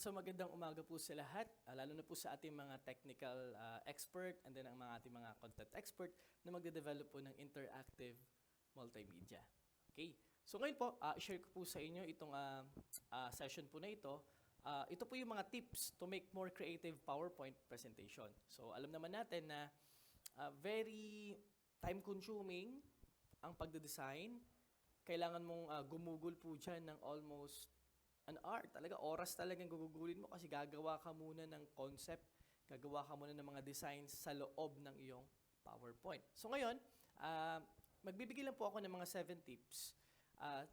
Alright, so magandang umaga po sa lahat, lalo na po sa ating mga technical expert and then ang mga ating mga content expert na magde-develop po ng interactive multimedia. Okay, so ngayon po, i-share ko po sa inyo itong session po na ito. Ito po yung mga tips to make more creative PowerPoint presentation. So alam naman natin na very time-consuming ang pagde-design. Kailangan mong gumugol po dyan ng almost an hour. Talaga, oras talagang gugugulin mo kasi gagawa ka muna ng concept, gagawa ka muna ng mga designs sa loob ng iyong PowerPoint. So ngayon, magbibigay lang po ako ng mga 7 tips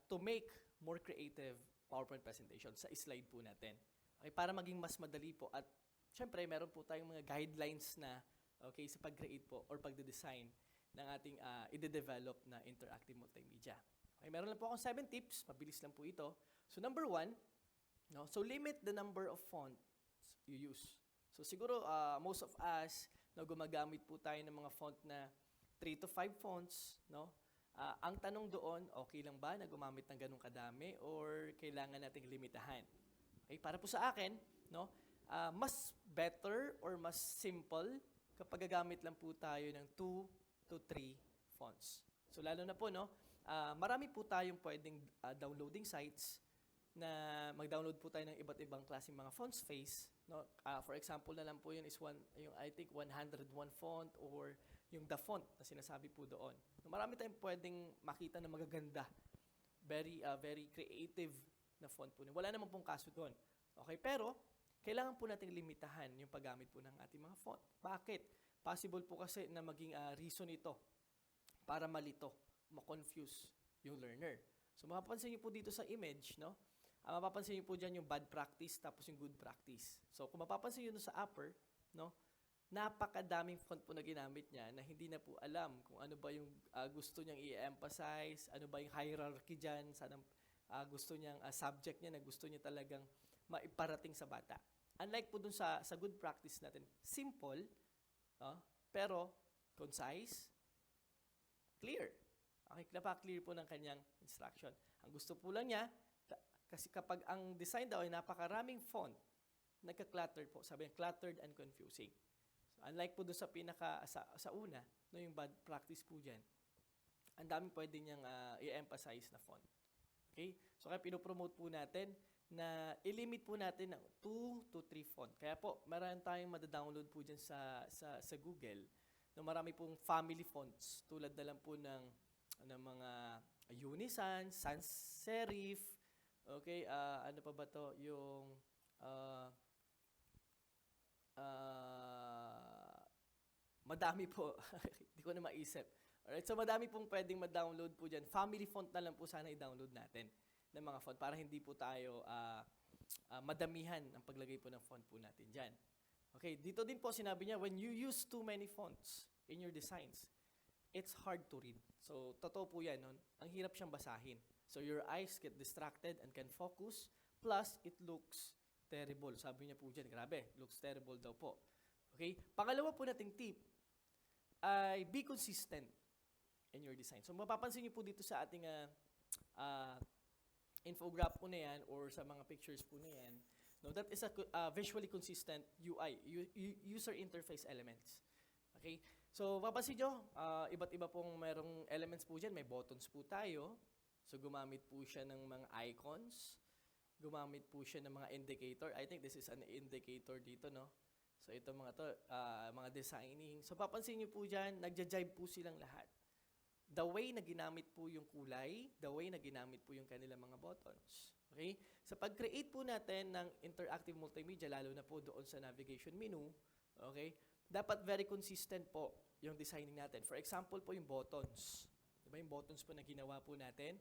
to make more creative PowerPoint presentation sa slide po natin. Okay, para maging mas madali po at syempre, meron po tayong mga guidelines na okay, sa pag-create po or pagde-design ng ating i-develop na interactive multimedia. Okay, meron lang po akong 7 tips, mabilis lang po ito. So number 1, so limit the number of fonts you use. So siguro most of us gumagamit po tayo ng mga font na 3 to 5 fonts, no? Ang tanong doon, okay lang ba na gumamit ng ganung kadami or kailangan nating limitahan? Okay, para po sa akin, no, mas better or mas simple kapag gagamit lang po tayo ng 2 to 3 fonts. So lalo na po, no, marami po tayong pwedeng downloading sites na mag-download po tayo ng iba't ibang klaseng mga font space. No? For example na lang po yun is yung I think 101 font or yung the font na sinasabi po doon. No, marami tayong pwedeng makita na magaganda. Very creative na font po. Wala naman pong kaso doon. Okay, pero kailangan po nating limitahan yung paggamit po ng ating mga font. Bakit? Possible po kasi na maging reason ito para malito, ma-confuse yung learner. So mapapansin niyo po dito sa image, no? Mapapansin niyo po dyan yung bad practice tapos yung good practice. So kung mapapansin niyo sa upper, no, napakadaming font po na ginamit niya na hindi na po alam kung ano ba yung gusto niyang i-emphasize, ano ba yung hierarchy dyan, saan gusto niyang subject niya na gusto niya talagang maiparating sa bata. Unlike po dun sa good practice natin, simple, pero concise, clear. Okay, clear po ng kanyang instruction. Ang gusto po lang niya, kasi kapag ang design daw ay napakaraming font, nagka-cluttered po. Sabi niya, cluttered and confusing. So, unlike po doon sa una, no, yung bad practice po dyan, ang daming pwede niyang i-emphasize na font. Okay? So, kaya pinopromote po natin na i-limit po natin ng 2 to 3 font. Kaya po, marami tayong madadownload po dyan sa Google. No, marami pong family fonts, tulad na lang po ng mga Unisan, sans serif, okay, ano pa ba to? Yung madami po. Hindi ko na maisip. Alright, so madami pong pwedeng ma-download po dyan. Family font na lang po sana i-download natin ng mga font para hindi po tayo madamihan ang paglagay po ng font po natin dyan. Okay, dito din po sinabi niya, when you use too many fonts in your designs, it's hard to read. So, totoo po yan. No? Ang hirap siyang basahin. So, your eyes get distracted and can focus. Plus, it looks terrible. Sabi niya po dyan, grabe, looks terrible daw po. Okay? Pangalawa po nating tip ay be consistent in your design. So, mapapansin niyo po dito sa ating infograph po na yan or sa mga pictures po na yan, no, that is a visually consistent UI, user interface elements. Okay? So, mapapansin nyo, iba't iba pong merong elements po dyan. May buttons po tayo. So, gumamit po siya ng mga icons. Gumamit po siya ng mga indicator. I think this is an indicator dito, no? So, ito mga to, mga designing. So, papansin nyo po dyan, nagja-jive po silang lahat. The way na ginamit po yung kulay, the way na ginamit po yung kanilang mga buttons. Okay? Sa pag-create po natin ng interactive multimedia, lalo na po doon sa navigation menu, okay, dapat very consistent po yung designing natin. For example po, yung buttons. Diba yung buttons po na ginawa po natin?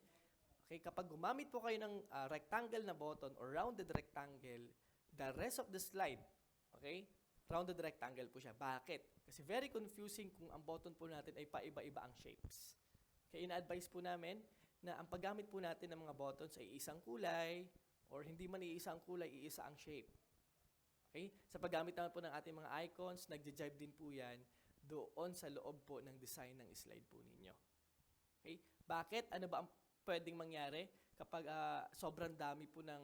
Okay, kapag gumamit po kayo ng rectangle na button or rounded rectangle, the rest of the slide, okay, rounded rectangle po siya. Bakit? Kasi very confusing kung ang button po natin ay paiba-iba ang shapes. Kaya ina-advise po namin na ang paggamit po natin ng mga buttons ay isang kulay or hindi man iisa ang kulay, iisa ang shape. Okay? Sa paggamit naman po ng ating mga icons, nagja-jive din po yan doon sa loob po ng design ng slide po ninyo. Okay? Bakit? Ano ba ang pwedeng mangyari? kapag sobrang dami po ng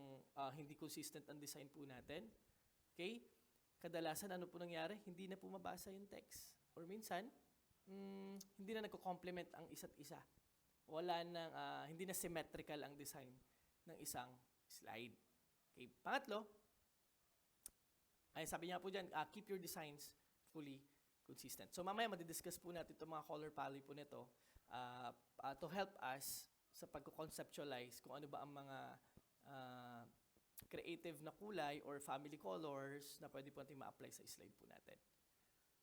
hindi consistent ang design po natin, okay, kadalasan ano po nangyari? Hindi na po mabasa yung text. Or minsan, hindi na nagko-complement ang isa't isa. Wala nang, hindi na symmetrical ang design ng isang slide. Okay, pangatlo, ay sabi niya po dyan, keep your designs fully consistent. So mamaya madidiscuss po natin itong mga color palette po nito to help us sa pagko-conceptualize kung ano ba ang mga creative na kulay or family colors na pwede po natin ma-apply sa slide po natin.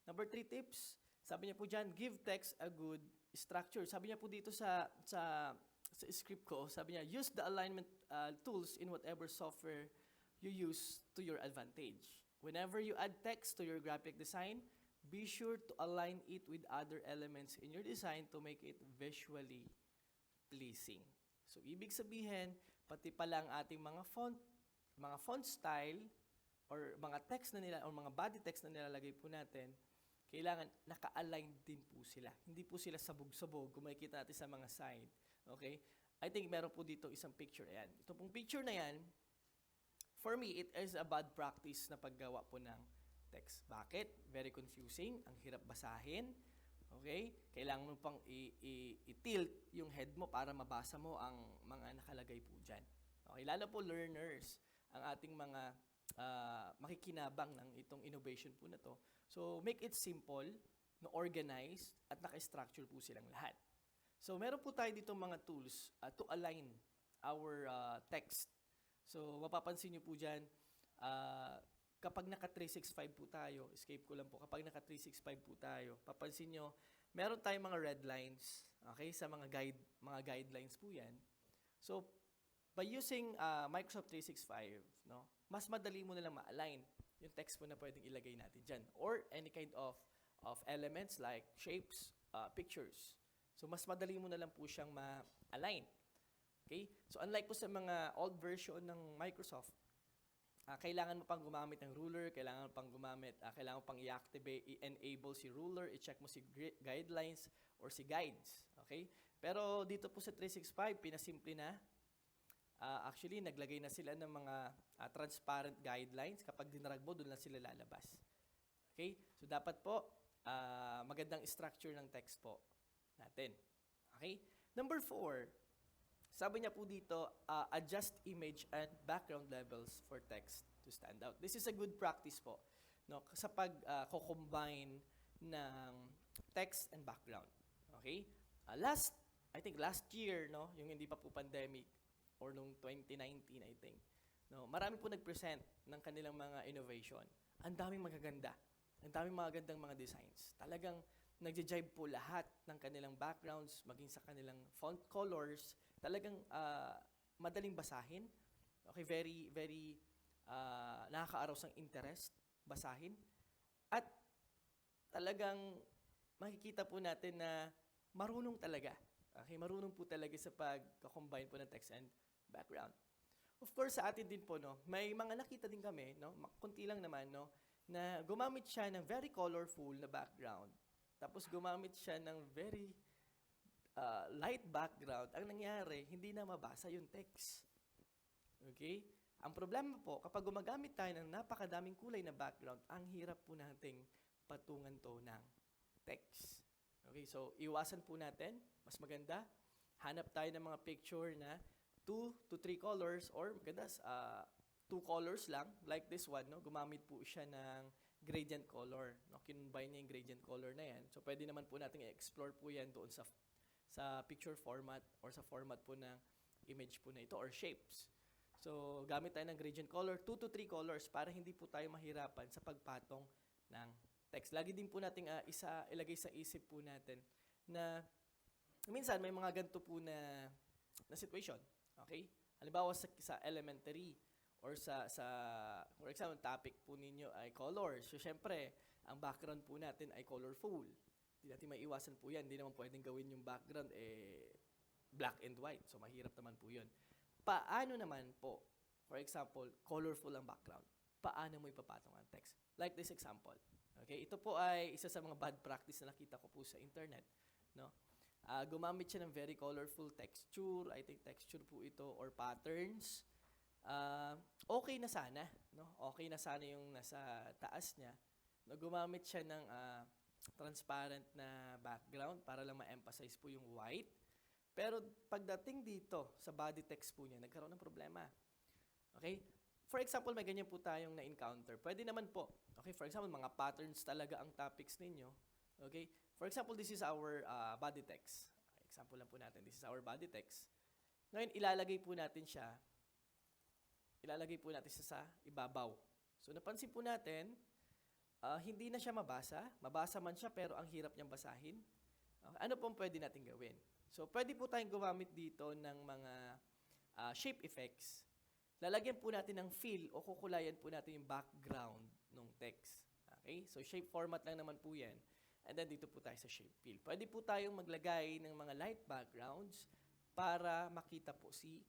Number 3 tips, sabi niya po dyan, give text a good structure. Sabi niya po dito sa script ko, sabi niya, use the alignment tools in whatever software you use to your advantage. Whenever you add text to your graphic design, be sure to align it with other elements in your design to make it visually pleasing. So, ibig sabihin, pati pala ang ating mga font style, or mga text na nila, or mga body text na nilalagay po natin, kailangan naka-align din po sila. Hindi po sila sabog-sabog kung makikita natin sa mga side. Okay? I think meron po dito isang picture. Ayan. Ito pong picture na yan, for me, it is a bad practice na paggawa po ng text. Bakit? Very confusing. Ang hirap basahin. Okay? Kailangan mo pang i-tilt yung head mo para mabasa mo ang mga nakalagay po dyan. Okay? Lalo po learners, ang ating mga makikinabang ng itong innovation po na to. So, make it simple, no, organized, at naka-structure po silang lahat. So, meron po tayo dito mga tools to align our text. So, mapapansin nyo po dyan, kapag naka-365 po tayo, escape ko lang po, kapag naka-365 po tayo, papansin nyo, meron tayong mga red lines, okay, sa mga guidelines po yan. So, by using Microsoft 365, no, mas madali mo nalang ma-align yung text mo na pwedeng ilagay natin dyan. Or any kind of elements like shapes, pictures. So, mas madali mo na lang po siyang ma-align. Okay? So, unlike po sa mga old version ng Microsoft, kailangan mo pang gumamit ng ruler, kailangan mo pang i-activate, i-enable si ruler, i-check mo si guidelines or si guides. Okay? Pero dito po sa 365, pinasimple na. Actually, naglagay na sila ng mga transparent guidelines. Kapag dinarag mo, doon lang sila lalabas. Okay? So, dapat po, magandang structure ng text po natin. Okay? Number 4, sabi niya po dito, adjust image and background levels for text to stand out. This is a good practice po, no, sa pag-combine ng text and background. Okay? I think last year, no, yung hindi pa po pandemic, or nung 2019, I think, no, marami po nag-present ng kanilang mga innovation. Ang daming magaganda. Ang daming magagandang mga designs. Talagang nagja-jive po lahat ng kanilang backgrounds, maging sa kanilang font colors. Talagang madaling basahin. Okay, very, very nakaka-arouse ng interest basahin. At talagang makikita po natin na marunong talaga. Okay, marunong po talaga sa pag-combine po ng text and background. Of course, sa atin din po, no, may mga nakita din kami, no, kunti lang naman, no, na gumamit siya ng very colorful na background. Tapos gumamit siya ng very light background. Ang nangyari, hindi na mabasa yung text. Okay? Ang problema po, kapag gumagamit tayo ng napakadaming kulay na background, ang hirap po nating patungan to ng text. Okay, so iwasan po natin, mas maganda, hanap tayo ng mga picture na 2 to 3 colors or maganda 2 colors lang, like this one, no? Gumamit po siya ng gradient color, no? Kincombine niya yung gradient color na yan. So pwede naman po natin i-explore po yan doon sa picture format or sa format po ng image po na ito or shapes. So gamit tayo ng gradient color, 2 to 3 colors para hindi po tayo mahirapan sa pagpatong ng text. Lagi din po nating ilagay sa isip po natin na minsan may mga ganito po na situation. Okay? Halimbawa sa elementary or for example, topic po ninyo ay colors. So, syempre, ang background po natin ay colorful. Hindi natin maiiwasan po yan. Hindi naman pwedeng gawin yung background black and white. So, mahirap naman po yun. Paano naman po, for example, colorful ang background? Paano mo ipapatong ang text? Like this example. Okay? Ito po ay isa sa mga bad practice na nakita ko po sa internet. No? Gumamit siya ng very colorful texture. I think texture po ito or patterns. Okay na sana, no? Okay na sana yung nasa taas niya. No, gumamit siya ng transparent na background para lang ma-emphasize po yung white. Pero pagdating dito sa body text po niya, nagkaroon ng problema. Okay? For example, may ganyan po tayong na-encounter. Pwede naman po. Okay, for example, mga patterns talaga ang topics ninyo. Okay? For example, this is our body text. Example lang po natin, this is our body text. Ngayon, ilalagay po natin siya sa ibabaw. So, napansin po natin, hindi na siya mabasa. Mabasa man siya, pero ang hirap niyang basahin. Ano pong pwede natin gawin? So, pwede po tayong gumamit dito ng mga shape effects. Lalagyan po natin ng fill o kukulayan po natin yung background ng text. Okay? So, shape format lang naman po yan. And then, dito po tayo sa shape fill. Pwede po tayong maglagay ng mga light backgrounds para makita po si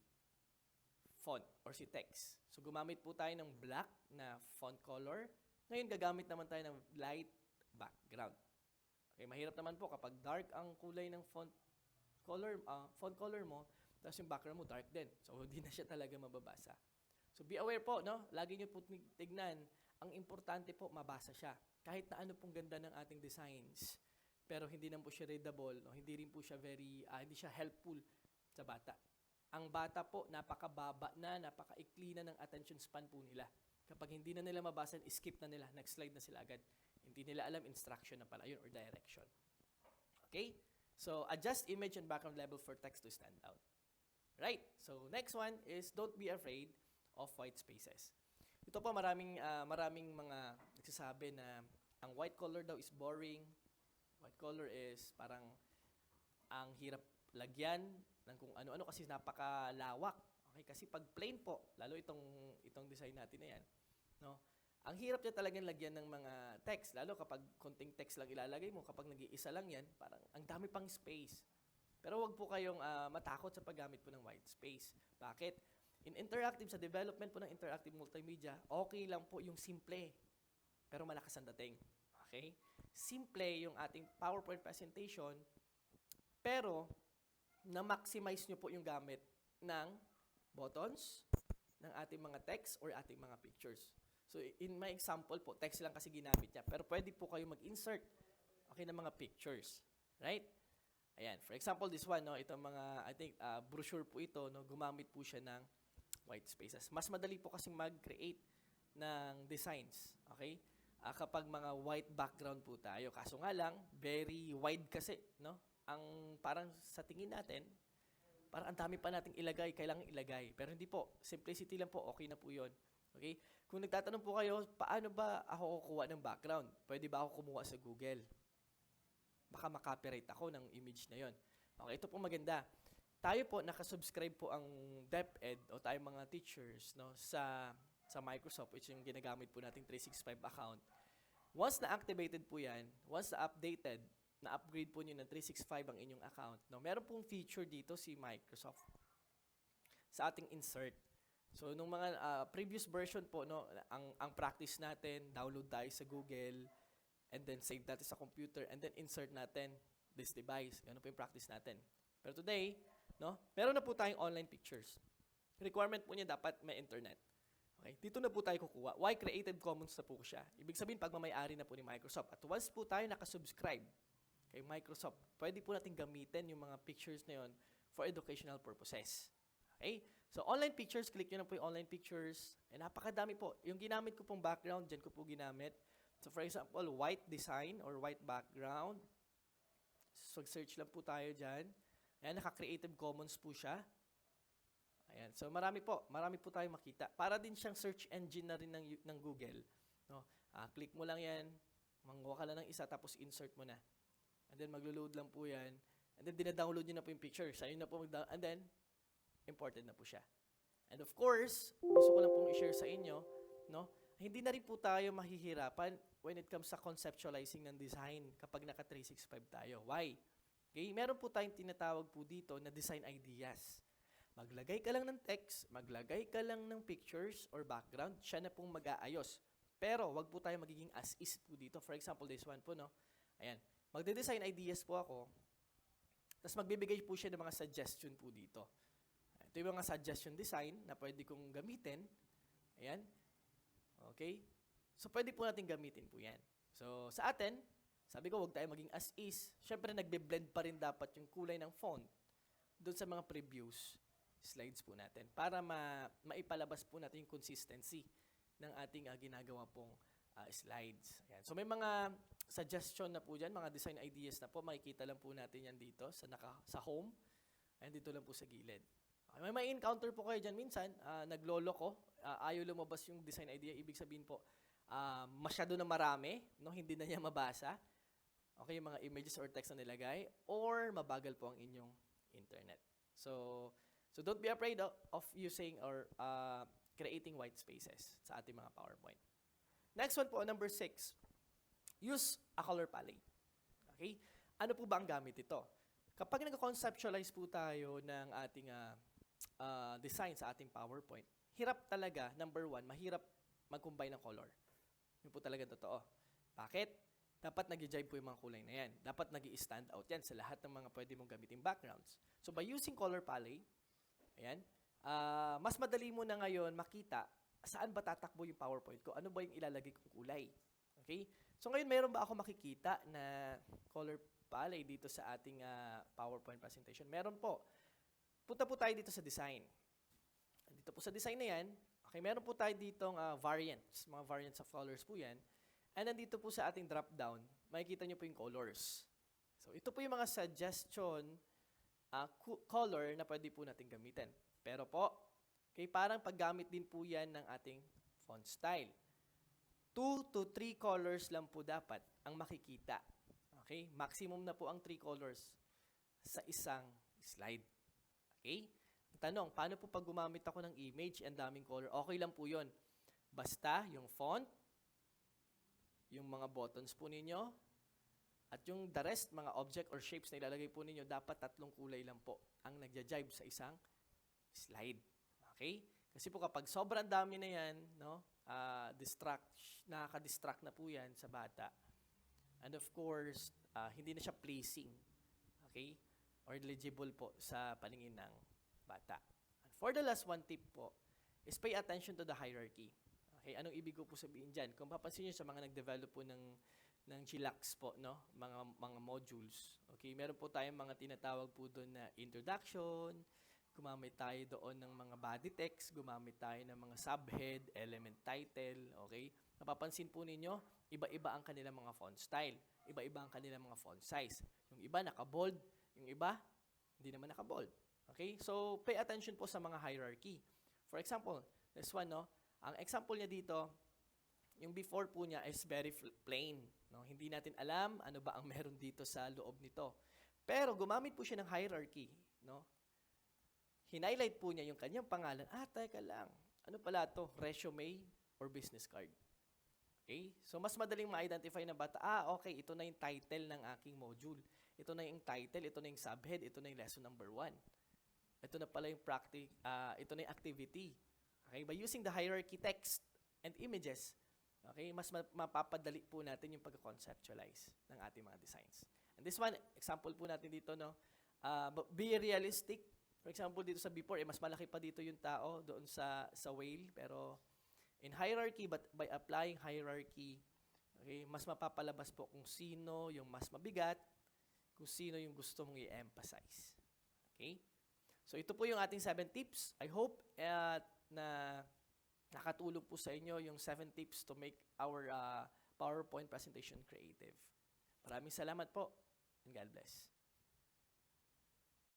font or si text. So, gumamit po tayo ng black na font color. Ngayon, gagamit naman tayo ng light background. Okay, mahirap naman po kapag dark ang kulay ng font color mo, tapos yung background mo dark din. So, hindi na siya talaga mababasa. So, be aware po, no? Lagi nyo po tignan. Ang importante po, mabasa siya. Kahit na ano pong ganda ng ating designs, pero hindi naman po siya readable, no? Hindi rin po siya hindi siya helpful sa bata. Ang bata po, napakababa na, napakaikli na ng attention span po nila. Kapag hindi na nila mabasa, skip na nila, next slide na sila agad. Hindi nila alam instruction na pala yun or direction. Okay? So, adjust image and background level for text to stand out. Right? So, next one is don't be afraid of white spaces. Ito po, maraming mga nagsasabi na ang white color daw is boring. White color is parang ang hirap lagyan ng kung ano-ano kasi napakalawak. Okay? Kasi pag plain po, lalo itong design natin na yan, no? Ang hirap niya talagang lagyan ng mga text, lalo kapag konting text lang ilalagay mo, kapag nag-iisa lang yan, parang ang dami pang space. Pero wag po kayong matakot sa paggamit po ng white space. Bakit? In interactive, sa development po ng interactive multimedia, okay lang po yung simple, pero malakas ang dating. Okay? Simple yung ating PowerPoint presentation, pero na-maximize nyo po yung gamit ng buttons, ng ating mga text, or ating mga pictures. So, in my example po, text lang kasi ginamit niya, pero pwede po kayo mag-insert ng mga pictures. Right? Ayan. For example, this one, no, itong mga, I think, brochure po ito, no, gumamit po siya ng white spaces. Mas madali po kasing mag-create ng designs. Okay? Kapag mga white background po tayo. Kaso nga lang, very wide kasi, no? Ang parang sa tingin natin, parang ang dami pa nating ilagay, kailangan ilagay. Pero hindi po. Simplicity lang po, okay na po yun. Okay? Kung nagtatanong po kayo, paano ba ako kukuha ng background? Pwede ba ako kumuha sa Google? Baka makopyright ako ng image na yon. Okay, ito po maganda. Tayo po, nakasubscribe po ang DepEd o tayo mga teachers, no, sa Microsoft, which yung ginagamit po nating 365 account. Once na-activated po yan, once na-updated, na-upgrade po nyo ng 365 ang inyong account, no, meron pong feature dito si Microsoft sa ating insert. So, nung mga previous version po, no, ang practice natin, download tayo sa Google, and then save natin sa computer, and then insert natin this device. Ganun po yung practice natin. Pero today, no, meron na po tayong online pictures. Requirement po niya dapat may internet. Okay? Dito na po tayo kukuha. Why Creative Commons na po siya? Ibig sabihin, pagmamayari na po ni Microsoft. At once po tayo nakasubscribe kay Microsoft, pwede po natin gamitin yung mga pictures na yun for educational purposes. Okay? So, online pictures, click nyo na po yung online pictures. Napakadami po. Yung ginamit ko pong background, dyan ko po ginamit. So, for example, white design or white background. So, search lang po tayo dyan. Ayan, naka-Creative Commons po siya. Ayan, so marami po tayong makita. Para din siyang search engine na rin ng Google. No? Click mo lang yan, manguha ka lang ng isa, tapos insert mo na. And then, maglo-load lang po yan. And then, dina-download nyo na po yung picture. Sa'yo na po and then, imported na po siya. And of course, gusto ko lang pong i-share sa inyo, no? Hindi na rin po tayo mahihirapan when it comes sa conceptualizing ng design kapag naka-365 tayo. Why? Okay, meron po tayong tinatawag po dito na design ideas. Maglagay ka lang ng text, maglagay ka lang ng pictures or background, siya na pong mag-aayos. Pero wag po tayo magiging as is po dito. For example, this one po, no? Ayan. Magde-design ideas po ako. Tapos magbibigay po siya ng mga suggestion po dito. Ito yung mga suggestion design na pwede kong gamitin. Ayan. Okay? So, pwede po natin gamitin po yan. So, sa atin, sabi ko, huwag tayo maging as is. Siyempre, nagbe-blend pa rin dapat yung kulay ng font doon sa mga previous slides po natin para maipalabas po natin yung consistency ng ating ginagawa pong slides. Ayan. So, may mga suggestion na po dyan, mga design ideas na po. Makikita lang po natin yan dito sa home. Ayan, dito lang po sa gilid. Okay, may encounter po kayo dyan minsan, naglolo ko, ayaw lumabas yung design idea. Ibig sabihin po, masyado na marami, no? Hindi na niya mabasa. Okay, yung mga images or text na nilagay, or mabagal po ang inyong internet. So don't be afraid of using or creating white spaces sa ating mga PowerPoint. Next one po, number 6. Use a color palette. Okay? Ano po ba ang gamit ito? Kapag nag-conceptualize po tayo ng ating design sa ating PowerPoint, hirap talaga, number 1, mahirap mag-combine ng color. Yun po talaga totoo. Bakit? Dapat nag-jive po yung mga kulay na yan. Dapat nag-i-stand out yan sa lahat ng mga pwede mong gamitin backgrounds. So by using color palette, ayan, mas madali mo na ngayon makita saan ba tatakbo yung PowerPoint ko, ano ba yung ilalagay kong kulay. Okay? So ngayon, mayroon ba ako makikita na color palette dito sa ating PowerPoint presentation? Meron po. Punta po tayo dito sa design. Dito po sa design na yan, okay, meron po tayo ditong variants. Mga variants of colors po yan. And then dito po sa ating drop down, makikita nyo po yung colors. So ito po yung mga suggestion color na pwede po natin gamitin. Pero po, okay, parang paggamit din po yan ng ating font style. 2 to 3 colors lang po dapat ang makikita. Okay? Maximum na po ang 3 colors sa isang slide. Okay? Tanong, paano po pag gumamit ako ng image and daming color? Okay lang po yun. Basta yung font, yung mga buttons po ninyo, at yung the rest, mga object or shapes na ilalagay po ninyo, dapat 3 kulay lang po ang nagja-jive sa isang slide. Okay? Kasi po kapag sobrang dami na yan, no, nakaka-distract na po yan sa bata. And of course, hindi na siya pleasing. Okay? Or legible po sa paningin ng bata. And for the last one tip po, is pay attention to the hierarchy. Okay, anong ibig ko po sabihin dyan? Kung papansin nyo sa mga nag-develop po ng Chillax po, no? Mga modules. Okay, meron po tayong mga tinatawag po doon na introduction, gumamit tayo doon ng mga body text, gumamit tayo ng mga subhead, element title, okay? Napapansin po ninyo, iba-iba ang kanilang mga font style, iba-iba ang kanilang mga font size. Yung iba naka-bold, yung iba hindi naman naka-bold. Okay? So, pay attention po sa mga hierarchy. For example, this one, no? Ang example niya dito, yung before po niya is very plain. No? Hindi natin alam ano ba ang meron dito sa loob nito. Pero gumamit po siya ng hierarchy. No? Hinighlight po niya yung kanyang pangalan. Teka lang. Ano pala to? Resume or business card. Okay? So, mas madaling ma-identify na bata. Okay. Ito na yung title ng aking module. Ito na yung title. Ito na yung subhead. Ito na yung lesson number 1. Ito na pala yung ito na yung activity. Okay? By using the hierarchy text and images, okay, mas mapapadali po natin yung pag-conceptualize ng ating mga designs. And this one, example po natin dito, no? Be realistic. For example, dito sa before, mas malaki pa dito yung tao doon sa whale. Pero in hierarchy, but by applying hierarchy, okay, mas mapapalabas po kung sino yung mas mabigat, kung sino yung gusto mong i-emphasize. Okay? So ito po yung ating 7 tips. I hope na nakatulong po sa inyo yung 7 tips to make our PowerPoint presentation creative. Maraming salamat po and God bless.